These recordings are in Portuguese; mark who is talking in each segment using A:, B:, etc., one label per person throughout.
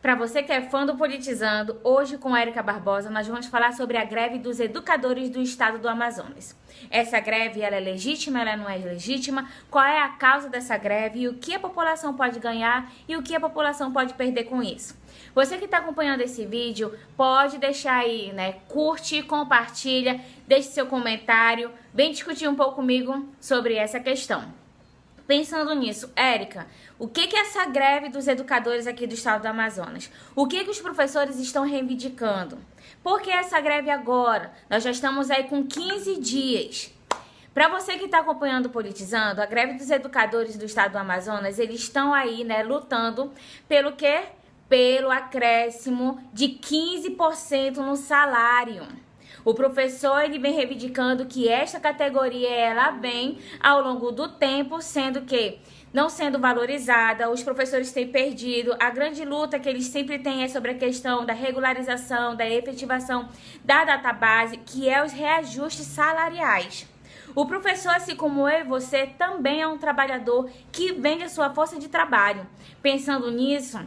A: Para você que é fã do Politizando, hoje com Érica Barbosa nós vamos falar sobre a greve dos educadores do estado do Amazonas. Essa greve, ela é legítima, ela não é legítima? Qual é a causa dessa greve e o que a população pode ganhar e o que a população pode perder com isso? Você que está acompanhando esse vídeo, pode deixar aí, curte, compartilha, deixe seu comentário, vem discutir um pouco comigo sobre essa questão. Pensando nisso, Érica, o que é essa greve dos educadores aqui do estado do Amazonas? O que os professores estão reivindicando? Por que essa greve agora? Nós já estamos aí com 15 dias. Para você que está acompanhando o Politizando, a greve dos educadores do estado do Amazonas, eles estão aí, lutando pelo quê? Pelo acréscimo de 15% no salário. O professor, ele vem reivindicando que esta categoria, ela vem ao longo do tempo, sendo que não sendo valorizada, os professores têm perdido. A grande luta que eles sempre têm é sobre a questão da regularização, da efetivação da database, que é os reajustes salariais. O professor, assim como eu e você, também é um trabalhador que vende a sua força de trabalho. Pensando nisso,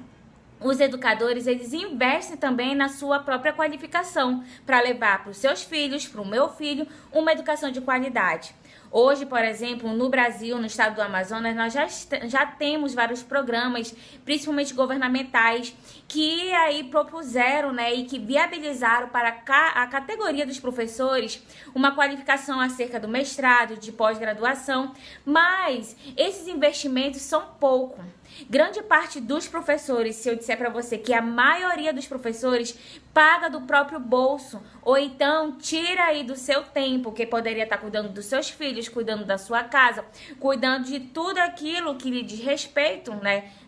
A: os educadores, eles investem também na sua própria qualificação para levar para os seus filhos, para o meu filho, uma educação de qualidade. Hoje, por exemplo, no Brasil, no estado do Amazonas, nós já temos vários programas, principalmente governamentais, que aí propuseram, e que viabilizaram para a categoria dos professores uma qualificação acerca do mestrado, de pós-graduação, mas esses investimentos são pouco. Grande parte dos professores, se eu disser para você que a maioria dos professores paga do próprio bolso, ou então tira aí do seu tempo, que poderia estar cuidando dos seus filhos, cuidando da sua casa, cuidando de tudo aquilo que lhe diz respeito,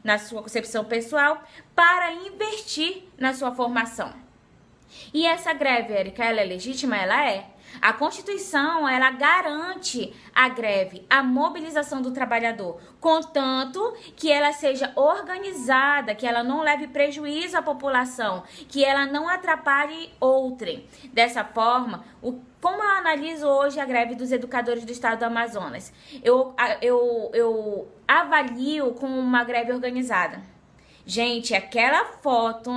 A: na sua concepção pessoal, para investir na sua formação. E essa greve, Érica, ela é legítima? Ela é. A Constituição, ela garante a greve, a mobilização do trabalhador, contanto que ela seja organizada, que ela não leve prejuízo à população, que ela não atrapalhe outrem. Dessa forma, como eu analiso hoje a greve dos educadores do estado do Amazonas? Eu avalio como uma greve organizada. Gente, aquela foto,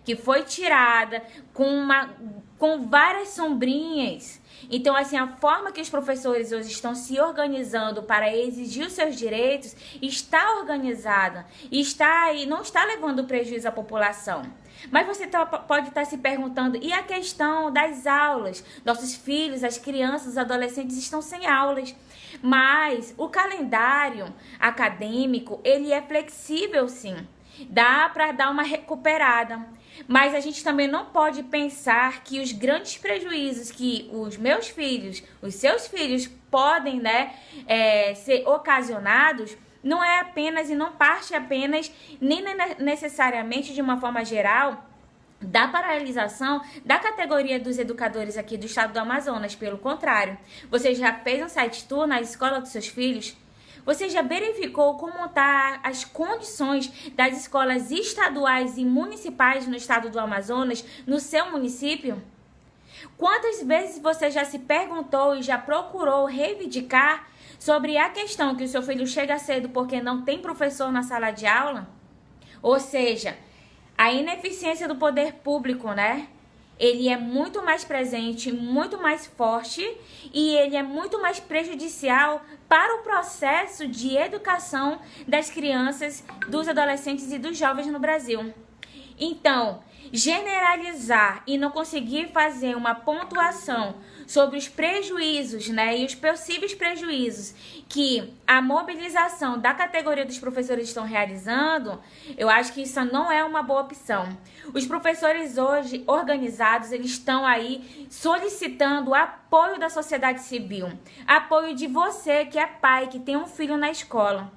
A: que foi tirada com várias sombrinhas. Então, assim, a forma que os professores hoje estão se organizando para exigir os seus direitos está organizada, não está levando prejuízo à população. Mas você pode estar se perguntando, e a questão das aulas? Nossos filhos, as crianças, os adolescentes estão sem aulas. Mas o calendário acadêmico, ele é flexível, sim. Dá para dar uma recuperada. Mas a gente também não pode pensar que os grandes prejuízos que os meus filhos, os seus filhos podem ser ocasionados, não é apenas e não parte apenas, nem necessariamente de uma forma geral, da paralisação da categoria dos educadores aqui do estado do Amazonas. Pelo contrário, você já fez um site tour na escola dos seus filhos? Você já verificou como estão as condições das escolas estaduais e municipais no estado do Amazonas, no seu município? Quantas vezes você já se perguntou e já procurou reivindicar sobre a questão que o seu filho chega cedo porque não tem professor na sala de aula? Ou seja, a ineficiência do poder público, ele é muito mais presente, muito mais forte e ele é muito mais prejudicial para o processo de educação das crianças, dos adolescentes e dos jovens no Brasil. Então, generalizar e não conseguir fazer uma pontuação sobre os prejuízos, e os possíveis prejuízos que a mobilização da categoria dos professores estão realizando, eu acho que isso não é uma boa opção. Os professores hoje organizados, eles estão aí solicitando o apoio da sociedade civil, apoio de você que é pai, que tem um filho na escola.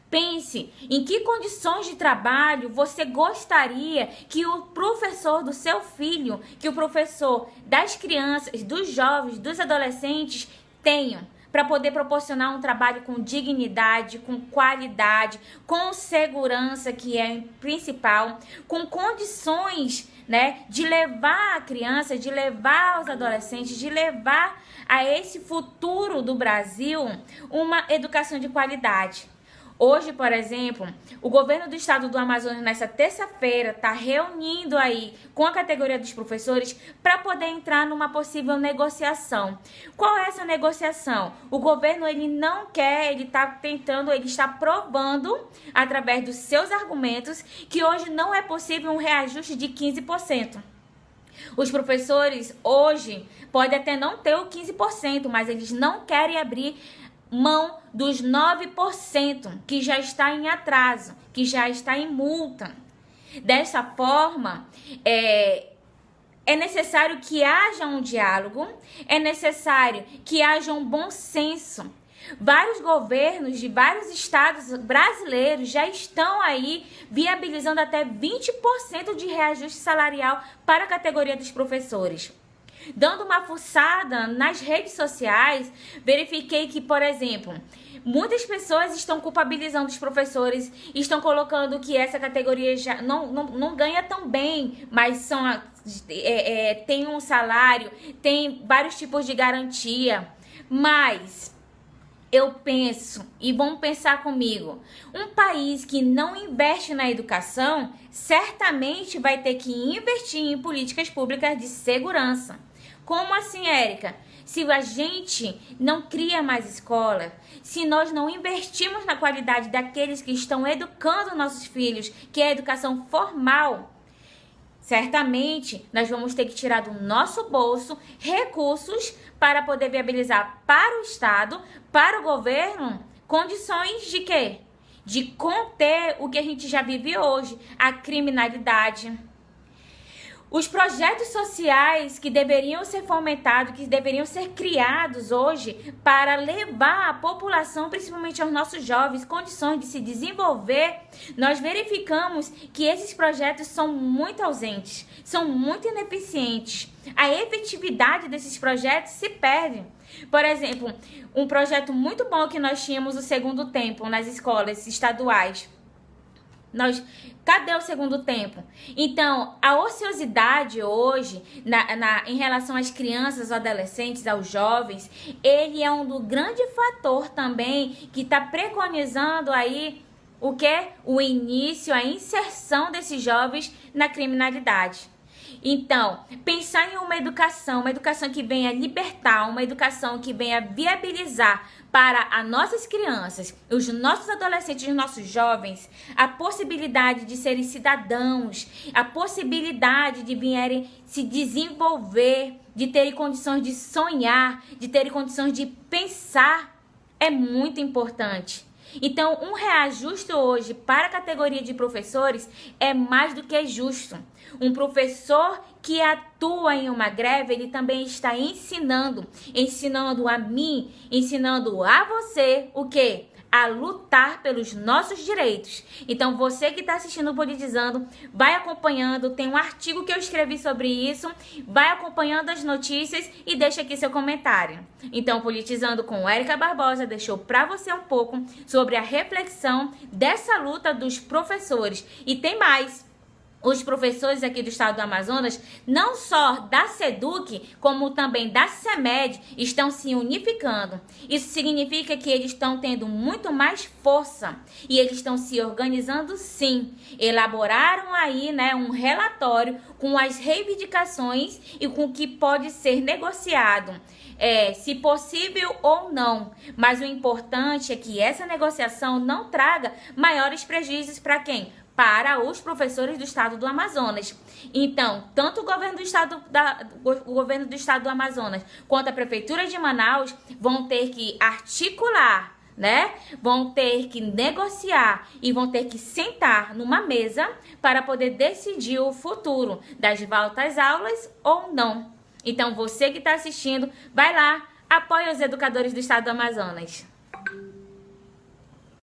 A: Pense em que condições de trabalho você gostaria que o professor do seu filho, que o professor das crianças, dos jovens, dos adolescentes tenham, para poder proporcionar um trabalho com dignidade, com qualidade, com segurança, que é o principal, com condições, de levar a criança, de levar os adolescentes, de levar a esse futuro do Brasil uma educação de qualidade. Hoje, por exemplo, o governo do estado do Amazonas, nessa terça-feira, está reunindo aí com a categoria dos professores para poder entrar numa possível negociação. Qual é essa negociação? O governo, ele não quer, ele está tentando, ele está provando, através dos seus argumentos, que hoje não é possível um reajuste de 15%. Os professores hoje podem até não ter o 15%, mas eles não querem abrir mão dos 9% que já está em atraso, que já está em multa. Dessa forma, é necessário que haja um diálogo, é necessário que haja um bom senso. Vários governos de vários estados brasileiros já estão aí viabilizando até 20% de reajuste salarial para a categoria dos professores. Dando uma fuçada nas redes sociais, verifiquei que, por exemplo, muitas pessoas estão culpabilizando os professores, estão colocando que essa categoria já não ganha tão bem, mas tem um salário, tem vários tipos de garantia. Mas eu penso, e vamos pensar comigo, um país que não investe na educação, certamente vai ter que investir em políticas públicas de segurança. Como assim, Érica? Se a gente não cria mais escola, se nós não investimos na qualidade daqueles que estão educando nossos filhos, que é a educação formal, certamente nós vamos ter que tirar do nosso bolso recursos para poder viabilizar para o Estado, para o governo, condições de quê? De conter o que a gente já vive hoje, a criminalidade. Os projetos sociais que deveriam ser fomentados, que deveriam ser criados hoje para levar à população, principalmente aos nossos jovens, condições de se desenvolver, nós verificamos que esses projetos são muito ausentes, são muito ineficientes. A efetividade desses projetos se perde. Por exemplo, um projeto muito bom que nós tínhamos o segundo tempo nas escolas estaduais. Cadê o segundo tempo? Então, a ociosidade hoje, em relação às crianças, aos adolescentes, aos jovens, ele é um grande fator também que está preconizando aí o quê? O início, a inserção desses jovens na criminalidade. Então, pensar em uma educação que venha libertar, uma educação que venha viabilizar para as nossas crianças, os nossos adolescentes, os nossos jovens, a possibilidade de serem cidadãos, a possibilidade de virem se desenvolver, de terem condições de sonhar, de terem condições de pensar, é muito importante. Então, um reajuste hoje para a categoria de professores é mais do que justo. Um professor que atua em uma greve, ele também está ensinando a mim, ensinando a você o quê? A lutar pelos nossos direitos. Então, você que está assistindo o Politizando, vai acompanhando, tem um artigo que eu escrevi sobre isso, vai acompanhando as notícias e deixa aqui seu comentário. Então, Politizando com Érica Barbosa deixou para você um pouco sobre a reflexão dessa luta dos professores. E tem mais. Os professores aqui do estado do Amazonas, não só da SEDUC, como também da CEMED, estão se unificando. Isso significa que eles estão tendo muito mais força e eles estão se organizando sim. Elaboraram aí, um relatório com as reivindicações e com o que pode ser negociado. Se possível ou não, mas o importante é que essa negociação não traga maiores prejuízos para quem? Para os professores do estado do Amazonas. Então, tanto o governo do estado do Amazonas quanto a prefeitura de Manaus vão ter que articular, vão ter que negociar e vão ter que sentar numa mesa para poder decidir o futuro das voltas às aulas ou não. Então, você que está assistindo, vai lá, apoie os educadores do estado do Amazonas.